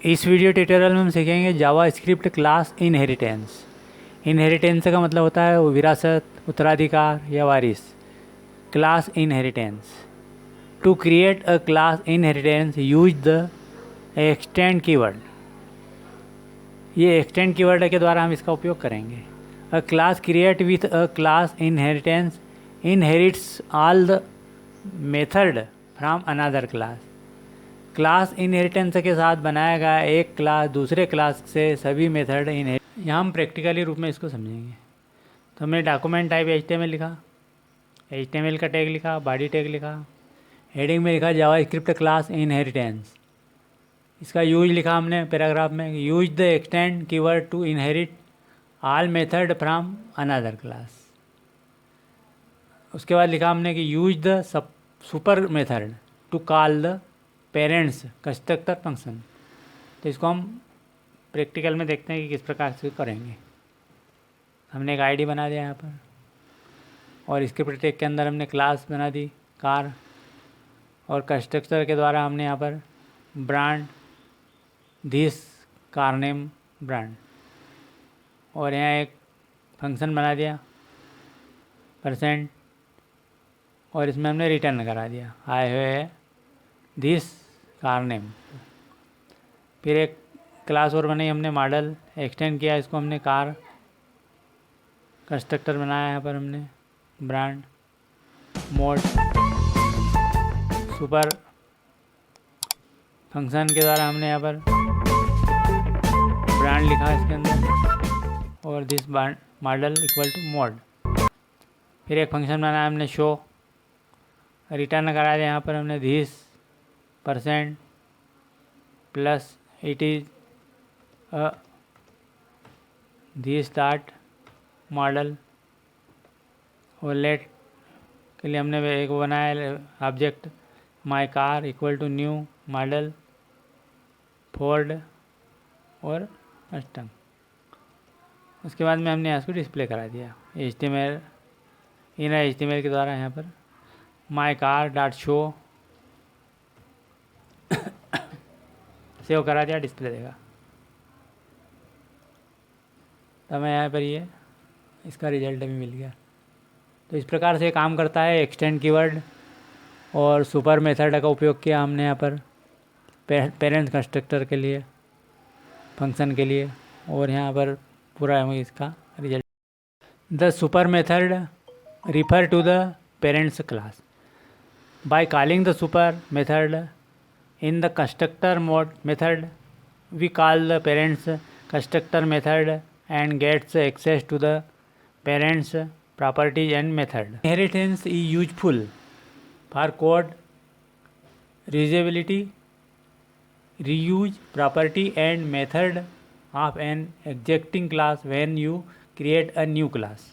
इस video tutorial में हम सीखेंगे JavaScript class inheritance. Inheritance का मतलब होता है विरासत, उत्तराधिकार या वारिस। Class inheritance. To create a class inheritance use the extend keyword. ये एक्सटेंड कीवर्ड के द्वारा हम इसका उपयोग करेंगे। A class create with a class inheritance inherits all the method from another class. Class inheritance के साथ बनाया गया एक क्लास दूसरे क्लास से सभी मेथड यहाँ हम प्रैक्टिकली रूप में इसको समझेंगे। तो हमने डॉक्यूमेंट टाइप HTML लिखा, HTML का टैग लिखा, बॉडी टैग लिखा, हेडिंग में लिखा जावा स्क्रिप्ट क्लास इनहेरिटेंस। इसका यूज लिखा हमने पैराग्राफ में, use the extend keyword to inherit all method from another class. उसके बाद लिखा हमने कि use the super method to call the parents constructor function. तो इसको हम प्रैक्टिकल में देखते हैं कि किस प्रकार से करेंगे। हमने एक आईडी बना दिया यहाँ पर और स्क्रिप्ट टैग के अंदर हमने क्लास बना दी कार, और कंस्ट्रक्टर के द्वारा हमने यहाँ पर brand this car name brand, और यहाँ एक फंक्शन बना दिया %, और इसमें हमने रिटर्न करा दिया आए हुए दिस कार नेम। फिर एक क्लास और बनाई हमने मॉडल, एक्सटेंड किया इसको हमने कार, कंस्ट्रक्टर बनाया यहाँ पर हमने ब्रांड, मोड, सुपर फंक्शन के द्वारा हमने यहाँ पर ब्रांड लिखा इसके अंदर, और this model equal to mode. फिर एक फंक्शन बनाया हमने शो, रिटर्न करा दिया यहाँ पर हमने this % plus it is this dot model, और लेट के लिए हमने एक बनाया object my car equal to new model Ford और मस्टंग। उसके बाद में हमने यहाँ इसको डिस्प्ले करा दिया HTML इनर HTML के द्वारा यहाँ पर my car dot show save करा दिया, डिस्प्ले देगा। तो हमें यहाँ पर ये इसका रिजल्ट भी मिल गया। तो इस प्रकार से काम करता है एक्सटेंड कीवर्ड, और सुपर मेथड का उपयोग किया हमने यहाँ पर पेरेंट्स कंस्ट्रक्टर के लिए, फंक्शन के लिए, और यहाँ पर पूरा हमें इसका result. The super method refer to the parents class by calling the super method in the constructor method we call the parents constructor method and gets access to the parents properties and method. Inheritance is useful for code reusability, reuse property and method of an existing class when you create a new class.